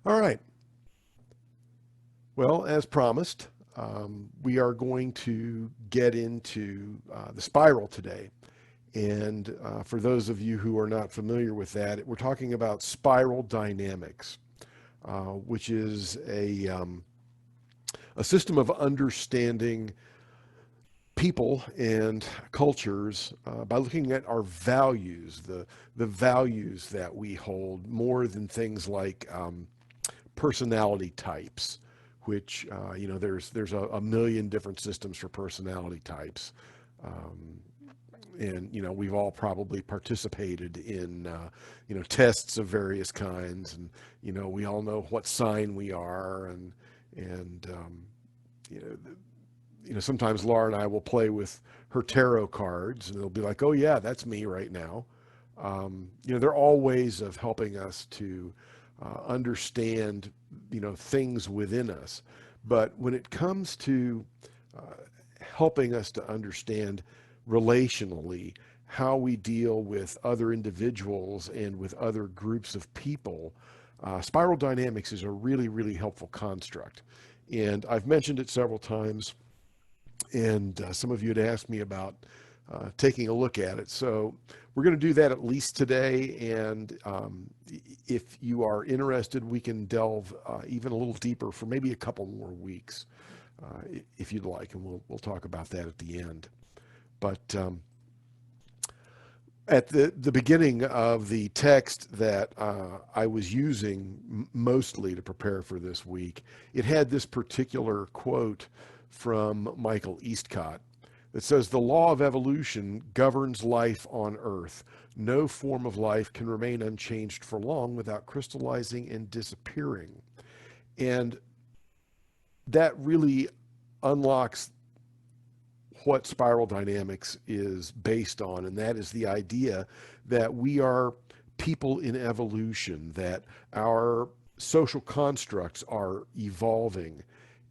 All right. Well, as promised, we are going to get into the spiral today. And for those of you who are not familiar with that, we're talking about spiral dynamics, which is a system of understanding people and cultures by looking at our values, the values that we hold, more than things like personality types, which there's a million different systems for personality types. Um, and we've all probably participated in tests of various kinds, and we all know what sign we are, and you know sometimes Laura and I will play with her tarot cards, and it'll be like, oh yeah, that's me right now. They're all ways of helping us to understand things within us. But when it comes to uh, helping us to understand relationally how we deal with other individuals and with other groups of people, spiral dynamics is a really, really helpful construct. And I've mentioned it several times, and some of you had asked me about taking a look at it. So we're going to do that at least today. And if you are interested, we can delve even a little deeper for maybe a couple more weeks, if you'd like, and we'll talk about that at the end. But at the beginning of the text that I was using mostly to prepare for this week, it had this particular quote from Michael Eastcott that says, "The law of evolution governs life on Earth. No form of life can remain unchanged for long without crystallizing and disappearing." And that really unlocks what spiral dynamics is based on, and that is the idea that we are people in evolution, that our social constructs are evolving.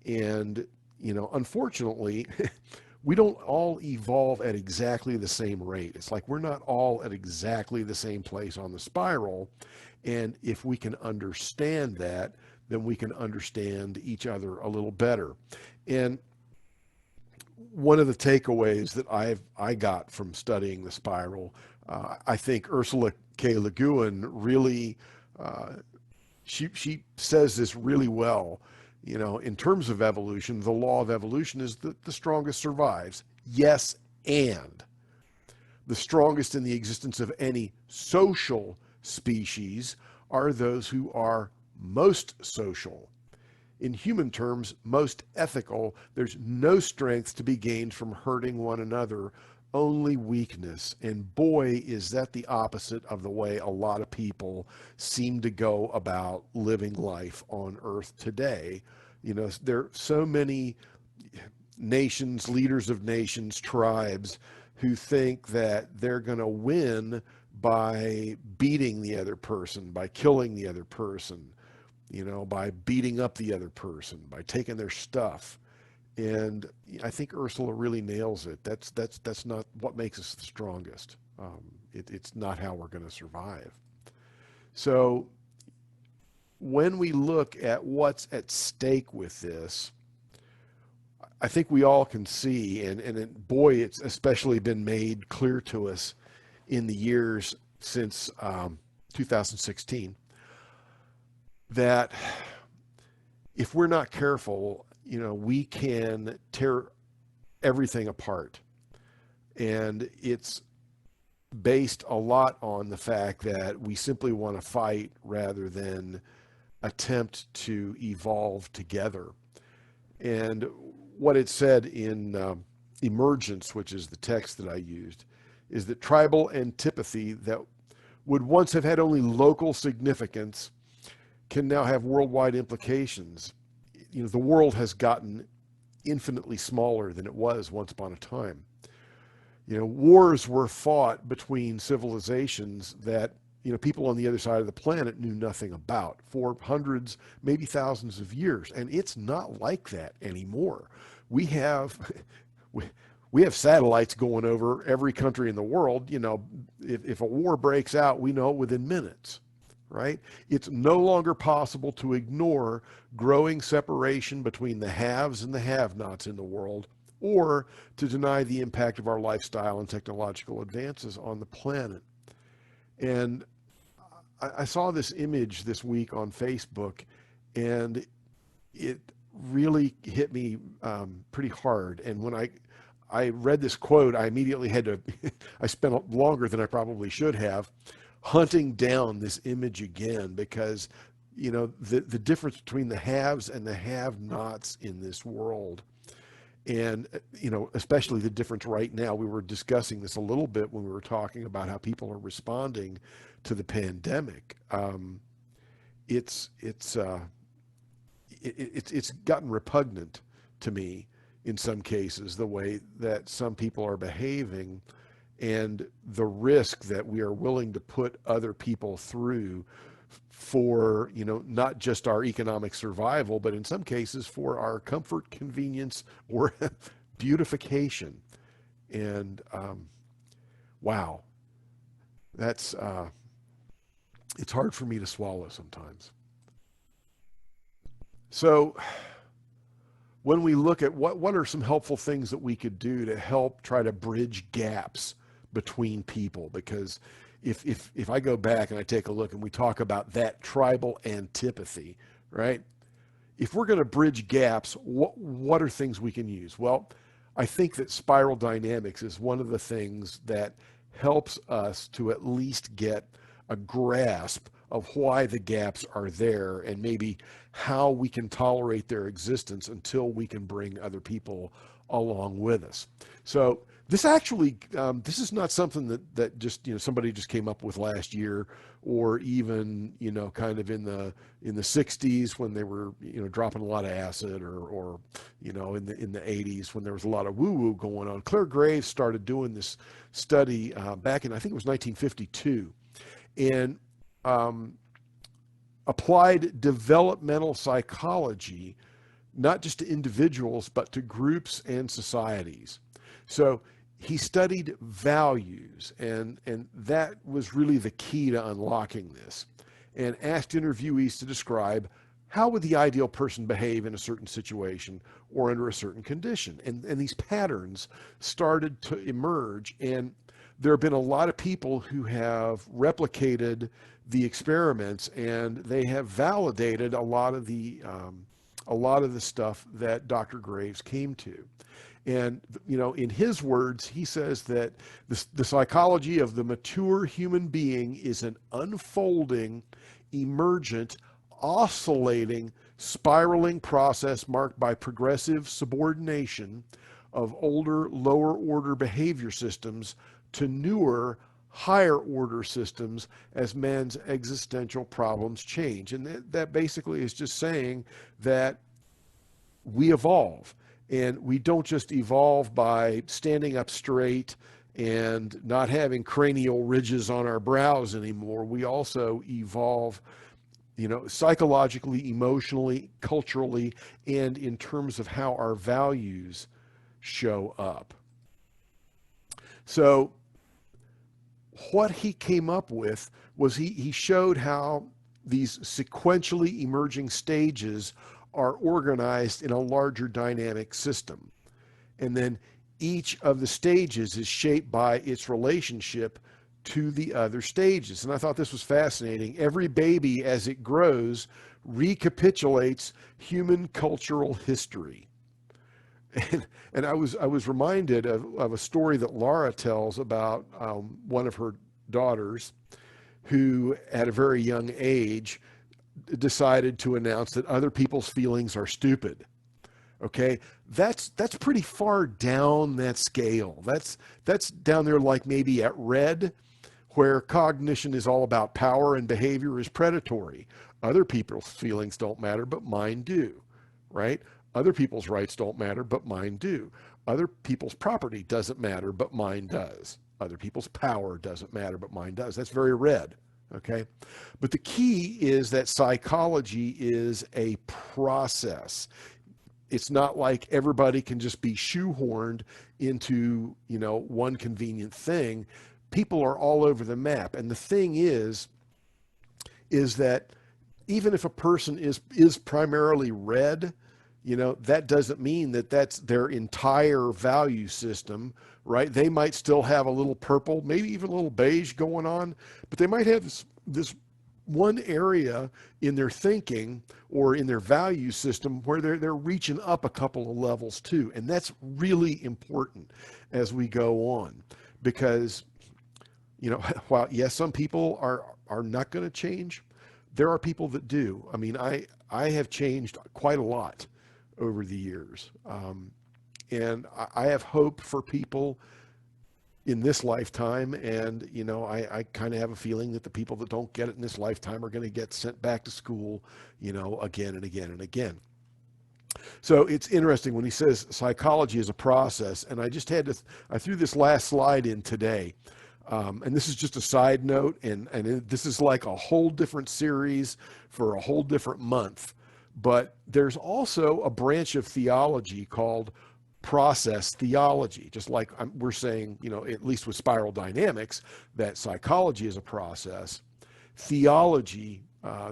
And, unfortunately, we don't all evolve at exactly the same rate. It's like we're not all at exactly the same place on the spiral. And if we can understand that, then we can understand each other a little better. And one of the takeaways that I got from studying the spiral, I think Ursula K. Le Guin really, uh, she says this really well. In terms of evolution, the law of evolution is that the strongest survives. Yes, and the strongest in the existence of any social species are those who are most social. In human terms, most ethical. There's no strength to be gained from hurting one another, only weakness. And boy, is that the opposite of the way a lot of people seem to go about living life on Earth today. There are so many nations, leaders of nations, tribes who think that they're going to win by beating the other person, by killing the other person, by beating up the other person, by taking their stuff. And I think Ursula really nails it. That's not what makes us the strongest. It's not how we're going to survive. So when we look at what's at stake with this, I think we all can see, boy, it's especially been made clear to us in the years since 2016, that if we're not careful, we can tear everything apart. And it's based a lot on the fact that we simply want to fight rather than attempt to evolve together. And what it said in Emergence, which is the text that I used, is that tribal antipathy that would once have had only local significance can now have worldwide implications. The world has gotten infinitely smaller than it was once upon a time. Wars were fought between civilizations that people on the other side of the planet knew nothing about for hundreds, maybe thousands of years, and it's not like that anymore. We have we have satellites going over every country in the world. If a war breaks out, we know it within minutes. right? It's no longer possible to ignore growing separation between the haves and the have-nots in the world, or to deny the impact of our lifestyle and technological advances on the planet. And I saw this image this week on Facebook, and it really hit me pretty hard. And when I read this quote, I immediately had to, I spent longer than I probably should have hunting down this image again, because, you know, the difference between the haves and the have-nots in this world. And, you know, especially the difference right now, we were discussing this a little bit when we were talking about how people are responding to the pandemic. It's gotten repugnant to me in some cases, the way that some people are behaving and the risk that we are willing to put other people through for, you know, not just our economic survival, but in some cases for our comfort, convenience, or beautification. And wow, that's it's hard for me to swallow sometimes. So when we look at what are some helpful things that we could do to help try to bridge gaps between people, because if I go back and I take a look and we talk about that tribal antipathy, right? If we're going to bridge gaps, what are things we can use? Well, I think that spiral dynamics is one of the things that helps us to at least get a grasp of why the gaps are there and maybe how we can tolerate their existence until we can bring other people along with us. So this actually, this is not something that just, you know, somebody just came up with last year, or even, you know, kind of in the 60s when they were, you know, dropping a lot of acid, or you know, in the 80s when there was a lot of woo-woo going on. Claire Graves started doing this study back in, I think it was 1952, and applied developmental psychology not just to individuals but to groups and societies. So he studied values, and that was really the key to unlocking this, and asked interviewees to describe how would the ideal person behave in a certain situation or under a certain condition. And these patterns started to emerge, and there have been a lot of people who have replicated the experiments, and they have validated a lot of the stuff that Dr. Graves came to. And, you know, in his words, he says that the psychology of the mature human being is an unfolding, emergent, oscillating, spiraling process marked by progressive subordination of older, lower order behavior systems to newer, higher order systems as man's existential problems change. And that basically is just saying that we evolve. And we don't just evolve by standing up straight and not having cranial ridges on our brows anymore. We also evolve, you know, psychologically, emotionally, culturally, and in terms of how our values show up. So what he came up with was he showed how these sequentially emerging stages are organized in a larger dynamic system. And then each of the stages is shaped by its relationship to the other stages. And I thought this was fascinating. Every baby, as it grows, recapitulates human cultural history. And I was reminded of a story that Laura tells about one of her daughters who, at a very young age, decided to announce that other people's feelings are stupid. Okay, that's pretty far down that scale. That's down there, like maybe at red, where cognition is all about power and behavior is predatory. Other people's feelings don't matter, but mine do, right? Other people's rights don't matter, but mine do. Other people's property doesn't matter, but mine does. Other people's power doesn't matter, but mine does. That's very red. Okay, but the key is that psychology is a process. It's not like everybody can just be shoehorned into, you know, one convenient thing. People are all over the map. And the thing is, is that even if a person is primarily red, that doesn't mean that that's their entire value system, right? They might still have a little purple, maybe even a little beige going on, but they might have this one area in their thinking or in their value system where they're reaching up a couple of levels too. And that's really important as we go on, because while yes, some people are not going to change, there are people that do. I mean, I have changed quite a lot over the years, and I have hope for people in this lifetime. And I kind of have a feeling that the people that don't get it in this lifetime are going to get sent back to school, again and again and again. So it's interesting when he says psychology is a process, and I threw this last slide in today. And this is just a side note, and this is like a whole different series for a whole different month. But there's also a branch of theology called process theology, just like we're saying, at least with spiral dynamics, that psychology is a process. Theology,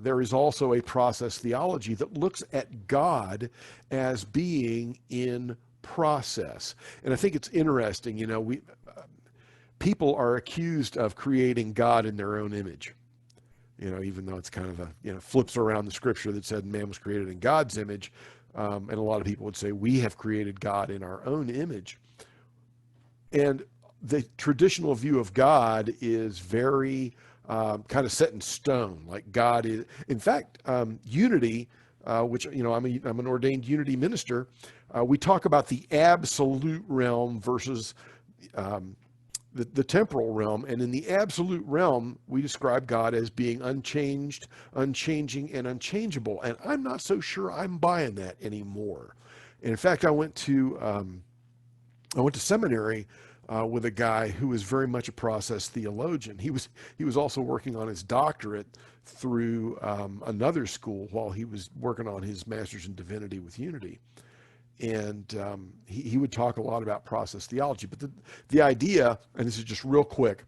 there is also a process theology that looks at God as being in process. And I think it's interesting, people are accused of creating God in their own image. Even though it's kind of flips around the scripture that said man was created in God's image. And a lot of people would say we have created God in our own image. And the traditional view of God is very kind of set in stone. Like God is, in fact, unity, which, I'm an ordained unity minister. We talk about the absolute realm versus the temporal realm. And in the absolute realm, we describe God as being unchanged, unchanging, and unchangeable. And I'm not so sure I'm buying that anymore. And in fact, I went to seminary with a guy who was very much a process theologian. He was also working on his doctorate through another school while he was working on his master's in divinity with Unity. And he would talk a lot about process theology. But the idea, and this is just real quick,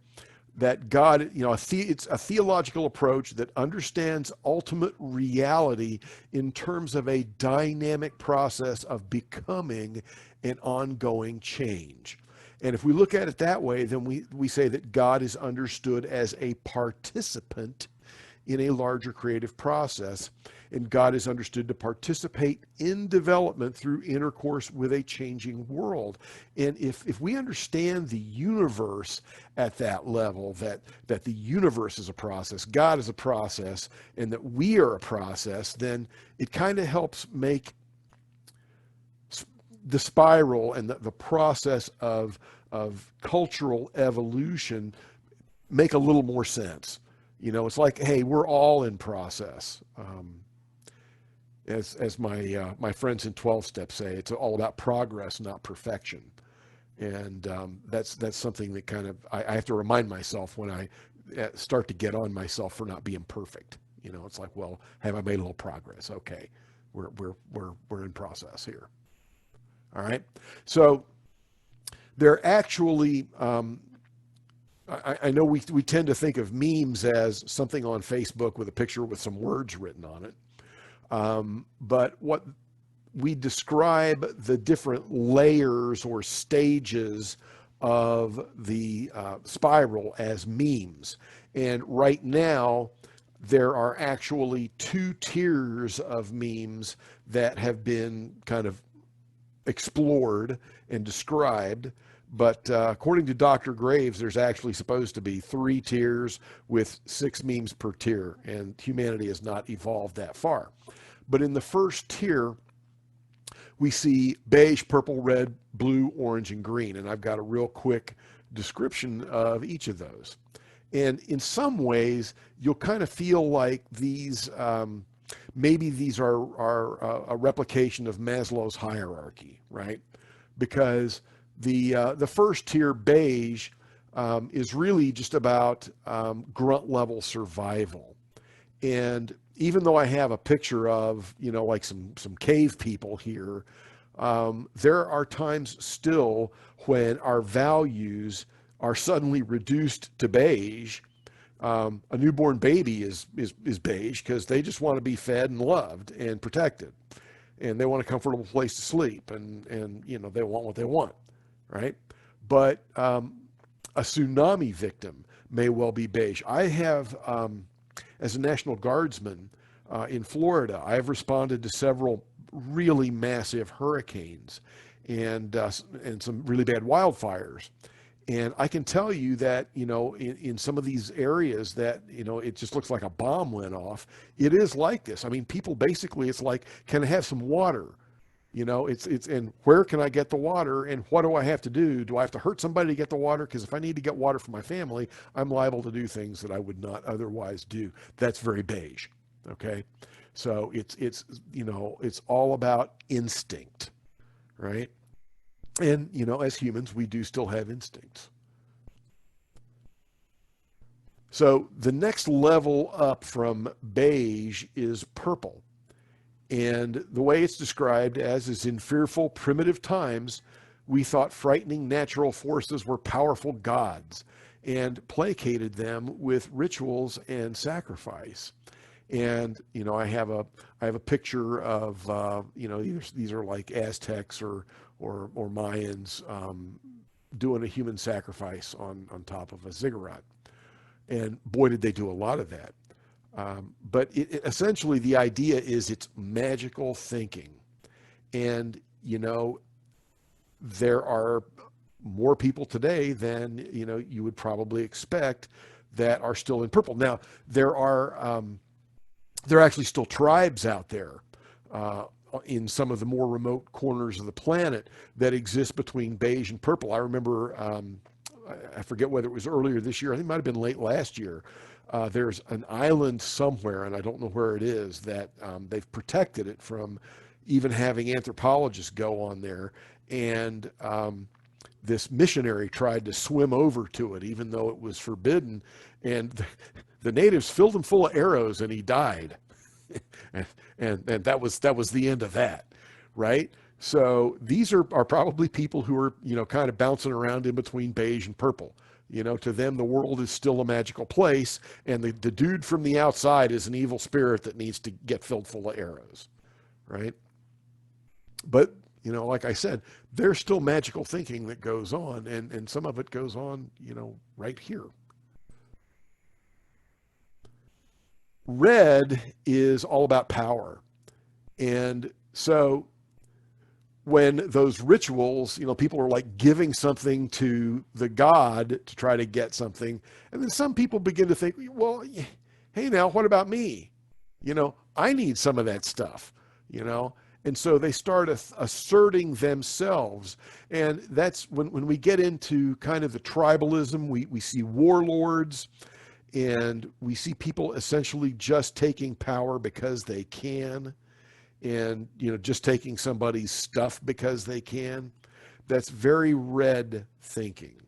that God, it's a theological approach that understands ultimate reality in terms of a dynamic process of becoming an ongoing change. And if we look at it that way, then we say that God is understood as a participant in a larger creative process. And God is understood to participate in development through intercourse with a changing world. And if we understand the universe at that level, that the universe is a process, God is a process, and that we are a process, then it kind of helps make the spiral and the process of cultural evolution make a little more sense. It's like, hey, we're all in process. As my friends in 12 Step say, it's all about progress, not perfection. And that's something that kind of I have to remind myself when I start to get on myself for not being perfect. It's like, well, have I made a little progress? Okay, we're in process here. All right. So they're actually. I know we tend to think of memes as something on Facebook with a picture with some words written on it. But what we describe the different layers or stages of the spiral as memes. And right now, there are actually two tiers of memes that have been kind of explored and described. But according to Dr. Graves, there's actually supposed to be 3 tiers with 6 memes per tier, and humanity has not evolved that far. But in the first tier, we see beige, purple, red, blue, orange, and green. And I've got a real quick description of each of those. And in some ways, you'll kind of feel like these, maybe these are a replication of Maslow's hierarchy, right? Because the first tier, beige, is really just about grunt level survival. And even though I have a picture of, like some cave people here, there are times still when our values are suddenly reduced to beige, A newborn baby is beige because they just want to be fed and loved and protected, and they want a comfortable place to sleep, and they want what they want, right? But a tsunami victim may well be beige. I have, as a National Guardsman in Florida, I have responded to several really massive hurricanes and some really bad wildfires. And I can tell you that, in some of these areas that, it just looks like a bomb went off. It is like this. I mean, people basically, it's like, can I have some water? And where can I get the water and what do I have to do? Do I have to hurt somebody to get the water? Because if I need to get water for my family, I'm liable to do things that I would not otherwise do. That's very beige. Okay. So it's all about instinct, right? And, as humans, we do still have instincts. So the next level up from beige is purple. And the way it's described as is in fearful, primitive times, we thought frightening natural forces were powerful gods and placated them with rituals and sacrifice. And I have a picture of these are like Aztecs or Mayans doing a human sacrifice on top of a ziggurat. And boy, did they do a lot of that. But essentially, the idea is it's magical thinking. And, there are more people today than, you would probably expect that are still in purple. Now, there are actually still tribes out there in some of the more remote corners of the planet that exist between beige and purple. I remember, I forget whether it was earlier this year, I think it might have been late last year. There's an island somewhere, and I don't know where it is, that they've protected it from even having anthropologists go on there. And this missionary tried to swim over to it, even though it was forbidden. And the natives filled him full of arrows, and he died. and that was the end of that, right? So these are probably people who are, kind of bouncing around in between beige and purple. To them, the world is still a magical place, and the dude from the outside is an evil spirit that needs to get filled full of arrows, right? But, like I said, there's still magical thinking that goes on, and some of it goes on, right here. Red is all about power. And so when those rituals, people are like giving something to the god to try to get something. And then some people begin to think, well, hey, now what about me? I need some of that stuff, And so they start asserting themselves. And that's when we get into kind of the tribalism, we see warlords, and we see people essentially just taking power because they can, and just taking somebody's stuff because they can. That's very red thinking,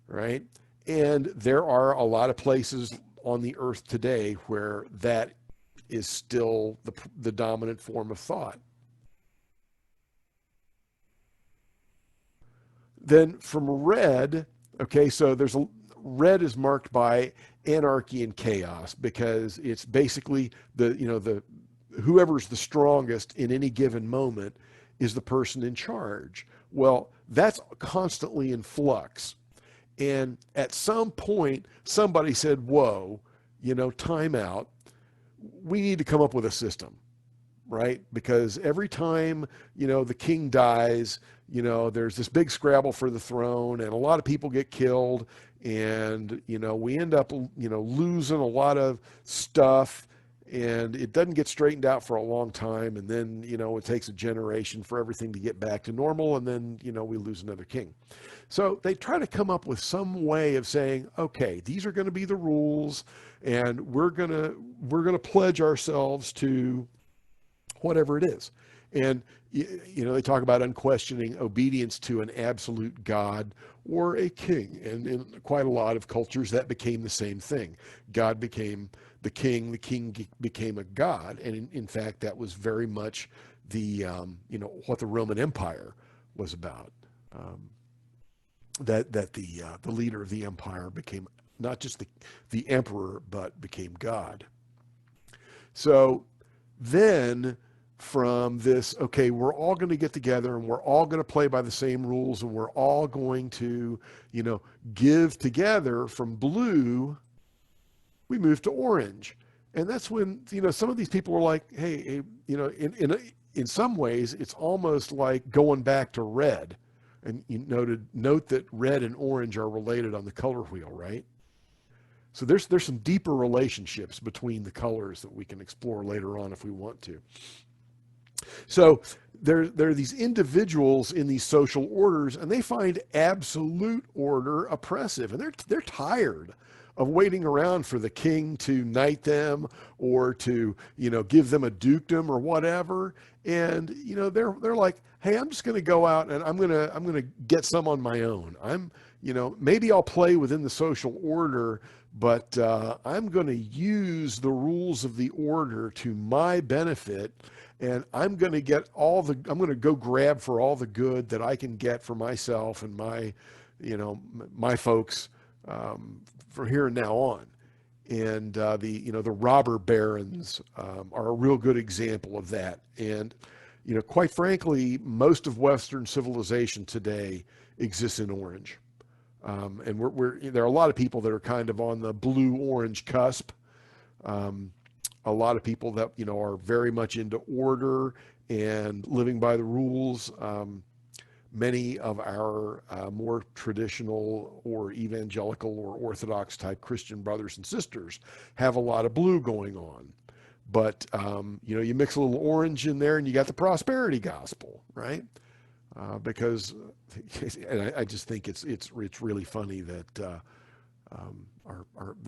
right? And there are a lot of places on the earth today where that is still the dominant form of thought. Then from red, okay, so red is marked by anarchy and chaos, because it's basically the whoever's the strongest in any given moment is the person in charge. Well, that's constantly in flux. And at some point, somebody said, whoa, time out. We need to come up with a system, right? Because every time, the king dies, there's this big scrabble for the throne, and a lot of people get killed, and, we end up, losing a lot of stuff, and it doesn't get straightened out for a long time. And then, it takes a generation for everything to get back to normal. And then, we lose another king. So they try to come up with some way of saying, okay, these are going to be the rules, and we're going to pledge ourselves to whatever it is. And, they talk about unquestioning obedience to an absolute God or a king. And in quite a lot of cultures, that became the same thing. God became the king became a god. And in fact, that was very much the, what the Roman Empire was about. That the leader of the empire became not just the emperor, but became God. So then from this, okay, we're all going to get together and we're all going to play by the same rules and we're all going to, give together, from blue, we move to orange. And that's when, some of these people are like, hey, in some ways, it's almost like going back to red. And note that red and orange are related on the color wheel, right? So there's some deeper relationships between the colors that we can explore later on if we want to. So there are these individuals in these social orders, and they find absolute order oppressive, and they're tired of waiting around for the king to knight them or to give them a dukedom or whatever. And they're like, hey, I'm just going to go out and I'm going to get some on my own. Maybe I'll play within the social order, but I'm going to use the rules of the order to my benefit, and I'm going to go grab for all the good that I can get for myself and my folks from here and now on. And the robber barons are a real good example of that. And quite frankly, most of Western civilization today exists in orange. And there are a lot of people that are kind of on the blue-orange cusp. A lot of people that are very much into order and living by the rules. Many of our more traditional or evangelical or Orthodox type Christian brothers and sisters have a lot of blue going on. But, you mix a little orange in there and you got the prosperity gospel, right? Because, and I just think it's really funny that the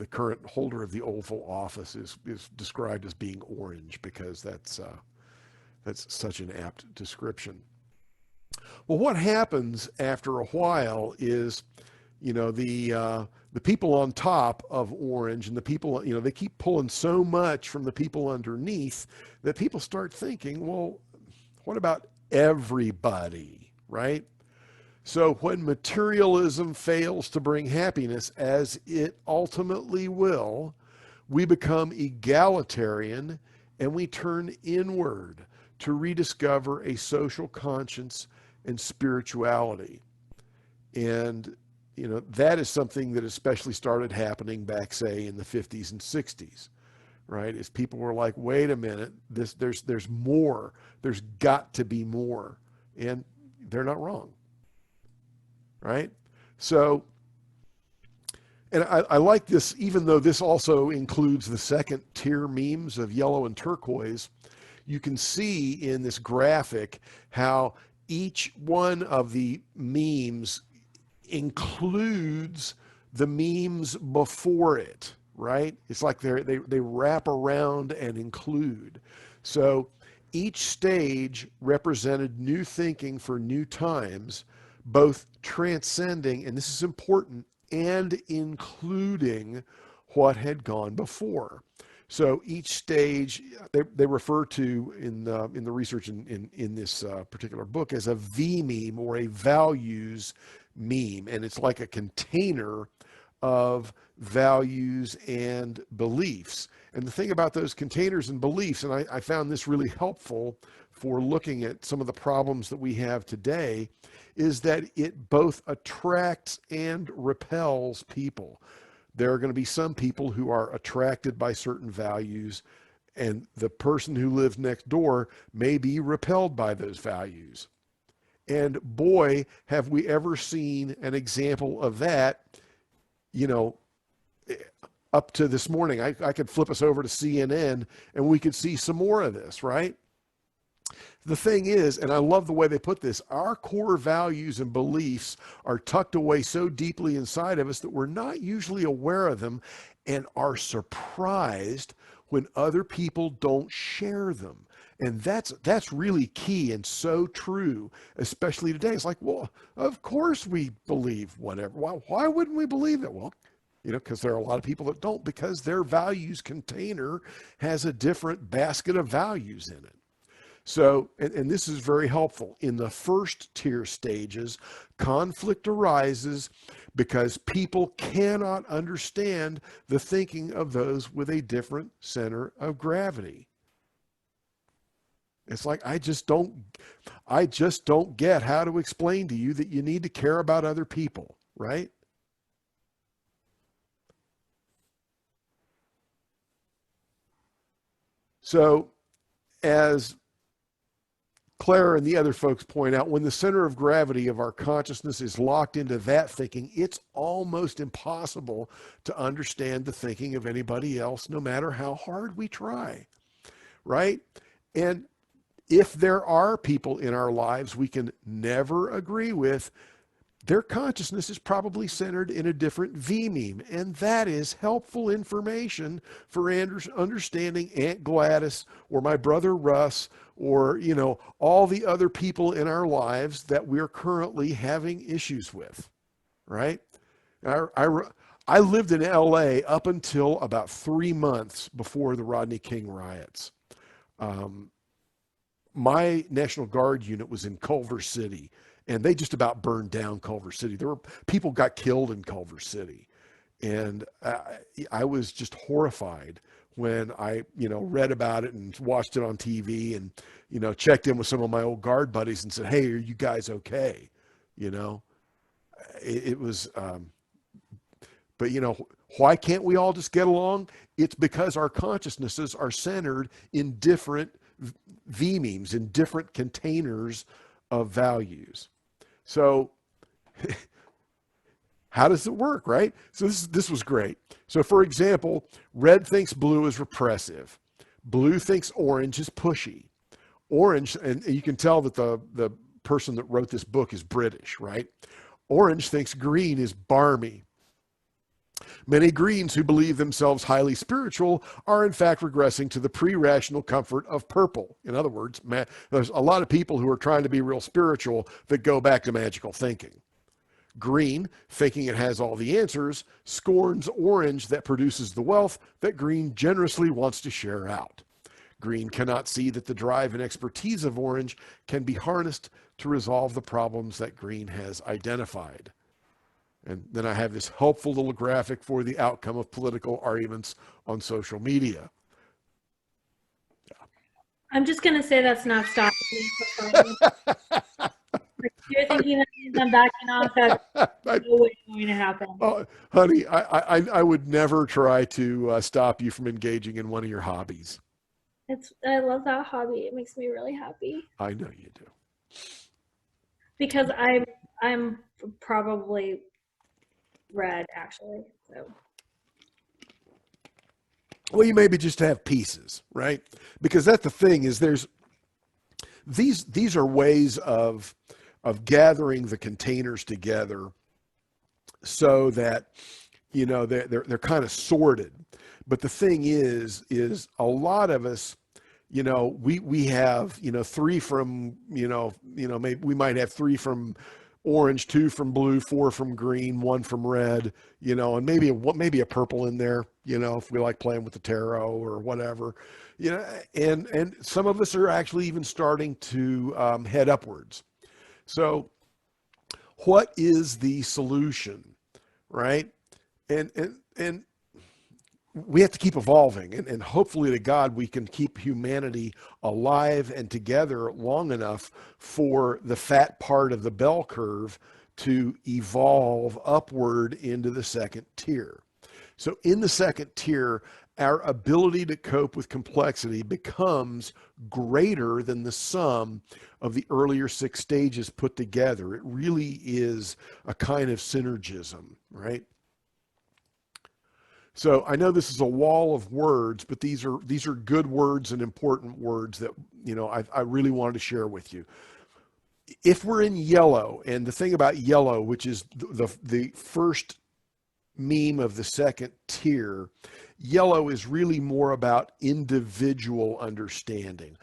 current holder of the Oval Office is described as being orange, because that's such an apt description. Well, what happens after a while is, the people on top of orange and the people, they keep pulling so much from the people underneath that people start thinking, well, what about everybody, right? So when materialism fails to bring happiness, as it ultimately will, we become egalitarian and we turn inward to rediscover a social conscience and spirituality. And that is something that especially started happening back, say, in the 50s and 60s, right? As people were like, wait a minute, there's more. There's got to be more. And they're not wrong, right? So, and I like this, even though this also includes the second tier memes of yellow and turquoise. You can see in this graphic how each one of the memes includes the memes before it, right? It's like they wrap around and include. So each stage represented new thinking for new times, both transcending, and this is important, and including what had gone before. So each stage, they refer to in the research in this particular book as a V meme, or a values meme, and it's like a container of values and beliefs. And the thing about those containers and beliefs, and I found this really helpful for looking at some of the problems that we have today, is that it both attracts and repels people. There are going to be some people who are attracted by certain values, and the person who lives next door may be repelled by those values. And boy, have we ever seen an example of that, up to this morning. I could flip us over to CNN and we could see some more of this, right? The thing is, and I love the way they put this, our core values and beliefs are tucked away so deeply inside of us that we're not usually aware of them, and are surprised when other people don't share them. And that's really key and so true, especially today. It's like, well, of course we believe whatever. Why wouldn't we believe it? Well, because there are a lot of people that don't, because their values container has a different basket of values in it. So, and this is very helpful. In the first tier stages, conflict arises because people cannot understand the thinking of those with a different center of gravity. It's like, I just don't get how to explain to you that you need to care about other people, right? So, as Claire and the other folks point out, when the center of gravity of our consciousness is locked into that thinking, it's almost impossible to understand the thinking of anybody else, no matter how hard we try, right? And if there are people in our lives we can never agree with, their consciousness is probably centered in a different V-meme, and that is helpful information for understanding Aunt Gladys or my brother Russ, or all the other people in our lives that we're currently having issues with, right? I lived in LA up until about 3 months before the Rodney King riots. My National Guard unit was in Culver City, and they just about burned down Culver City. There were people got killed in Culver City, and I was just horrified when I read about it and watched it on TV, and checked in with some of my old Guard buddies and said, "Hey, are you guys okay?" It was, but why can't we all just get along? It's because our consciousnesses are centered in different V-memes, in different containers of values. So how does it work, right? So this was great. So for example, red thinks blue is repressive. Blue thinks orange is pushy. Orange, and you can tell that the person that wrote this book is British, right? Orange thinks green is barmy. Many Greens who believe themselves highly spiritual are in fact regressing to the pre-rational comfort of purple. In other words, there's a lot of people who are trying to be real spiritual that go back to magical thinking. Green, thinking it has all the answers, scorns orange that produces the wealth that green generously wants to share out. Green cannot see that the drive and expertise of orange can be harnessed to resolve the problems that green has identified. And then I have this helpful little graphic for the outcome of political arguments on social media. I'm just going to say that's not stopping me. You're thinking that means I'm backing off. That's no way going to happen. Honey, I would never try to stop you from engaging in one of your hobbies. I love that hobby. It makes me really happy. I know you do. Because I'm probably red, actually. So. Well, you maybe just have pieces, right? Because that's the thing, is there's these are ways of gathering the containers together so that they're kind of sorted. But the thing is a lot of us, we have 3 from maybe we might have 3 from orange, 2 from blue, 4 from green, 1 from red, and maybe a purple in there, if we like playing with the tarot or whatever, and some of us are actually even starting to head upwards. So what is the solution, right? And we have to keep evolving, and hopefully to God we can keep humanity alive and together long enough for the fat part of the bell curve to evolve upward into the second tier. So in the second tier, our ability to cope with complexity becomes greater than the sum of the earlier 6 stages put together. It really is a kind of synergism, right? So I know this is a wall of words, but these are good words and important words that I really wanted to share with you. If we're in yellow, and the thing about yellow, which is the first meme of the second tier, yellow is really more about individual understanding.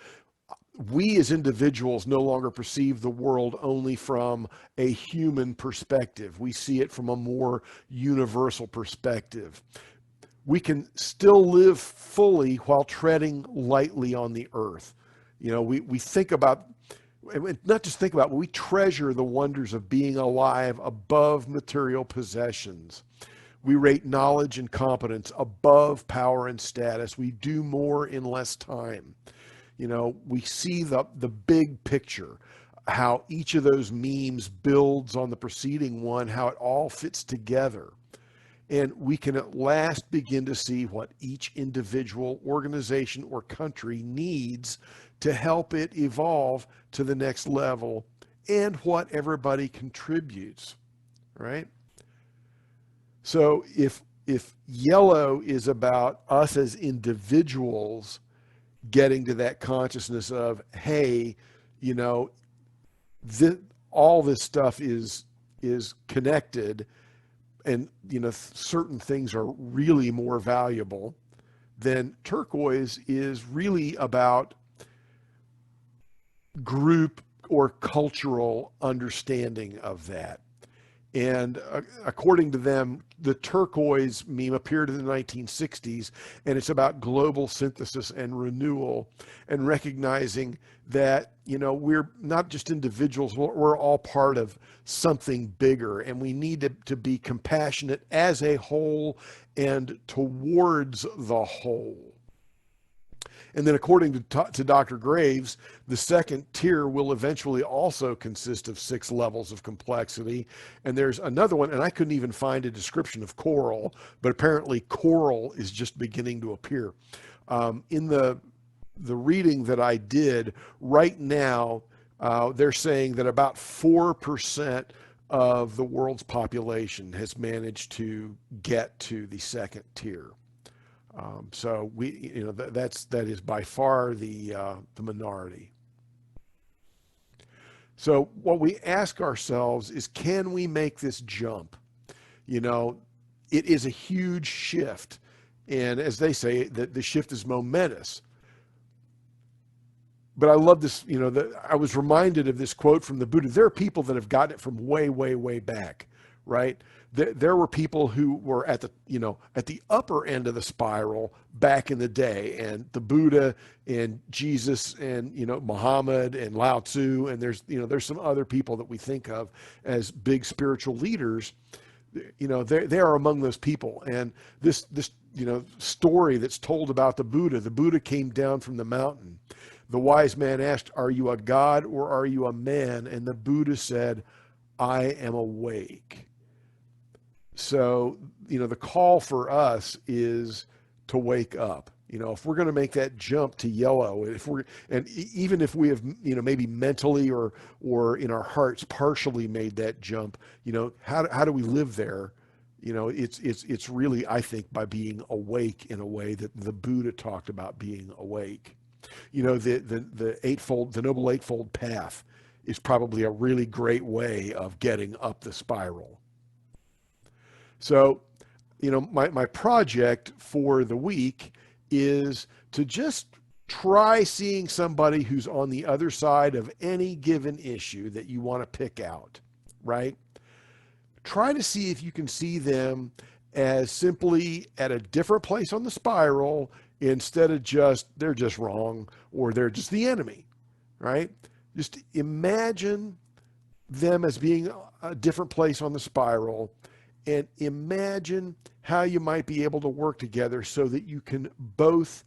We as individuals no longer perceive the world only from a human perspective. We see it from a more universal perspective. We can still live fully while treading lightly on the earth. We think about not just think about, but we treasure the wonders of being alive above material possessions. We rate knowledge and competence above power and status. We do more in less time. We see the big picture, how each of those memes builds on the preceding one, how it all fits together. And we can at last begin to see what each individual organization or country needs to help it evolve to the next level, and what everybody contributes, right? So if yellow is about us as individuals getting to that consciousness of, hey, all this stuff is connected, and certain things are really more valuable, then turquoise is really about group or cultural understanding of that. And according to them, the turquoise meme appeared in the 1960s, and it's about global synthesis and renewal, and recognizing that, we're not just individuals, we're all part of something bigger, and we need to be compassionate as a whole and towards the whole. And then according to Dr. Graves, the second tier will eventually also consist of 6 levels of complexity. And there's another one, and I couldn't even find a description of coral, but apparently coral is just beginning to appear. In the reading that I did, right now, they're saying that about 4% of the world's population has managed to get to the second tier. So that is by far the minority. So what we ask ourselves is, can we make this jump? It is a huge shift, and as they say, the shift is momentous. But I love this. I was reminded of this quote from the Buddha. There are people that have gotten it from way, way, way back, right? There were people who were at the upper end of the spiral back in the day, and the Buddha and Jesus and Muhammad and Lao Tzu, and there's some other people that we think of as big spiritual leaders. They are among those people. And this story that's told about the Buddha came down from the mountain. The wise man asked, "Are you a god or are you a man?" And the Buddha said, "I am awake." So, the call for us is to wake up. If we're going to make that jump to yellow, even if we have, maybe mentally or in our hearts partially made that jump, how do we live there? It's really, I think, by being awake in a way that the Buddha talked about being awake. The Noble Eightfold Path is probably a really great way of getting up the spiral. So, my project for the week is to just try seeing somebody who's on the other side of any given issue that you want to pick out, right? Try to see if you can see them as simply at a different place on the spiral, instead of they're just wrong or they're just the enemy, right? Just imagine them as being a different place on the spiral, and imagine how you might be able to work together so that you can both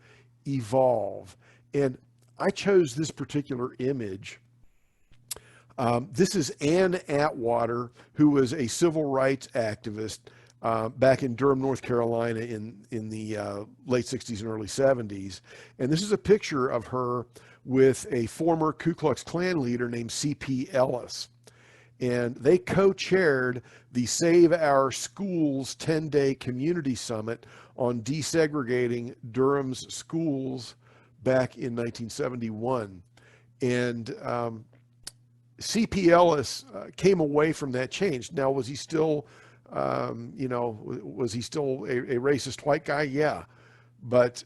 evolve. And I chose this particular image. This is Ann Atwater, who was a civil rights activist back in Durham, North Carolina in the late 60s and early 70s. And this is a picture of her with a former Ku Klux Klan leader named C.P. Ellis. And they co-chaired the Save Our Schools 10-day community summit on desegregating Durham's schools back in 1971. And C.P. Ellis came away from that change. Now, was he still, was he still a racist white guy? Yeah. But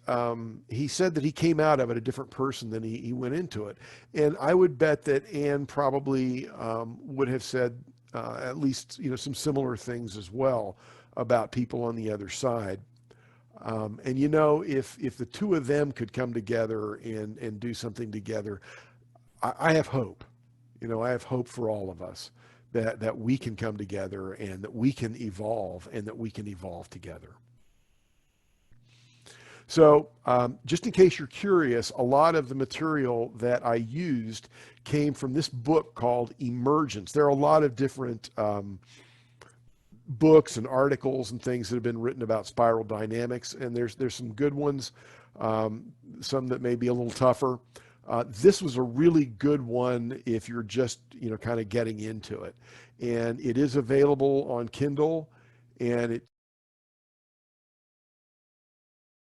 he said that he came out of it a different person than he went into it. And I would bet that Ann probably would have said at least, some similar things as well about people on the other side. And, if the two of them could come together and do something together, I have hope. You know, I have hope for all of us that we can come together and that we can evolve and that we can evolve together. So just in case you're curious, a lot of the material that I used came from this book called Emergence. There are a lot of different books and articles and things that have been written about spiral dynamics, and there's some good ones, some that may be a little tougher. This was a really good one if you're just, you know, kind of getting into it. And it is available on Kindle, and it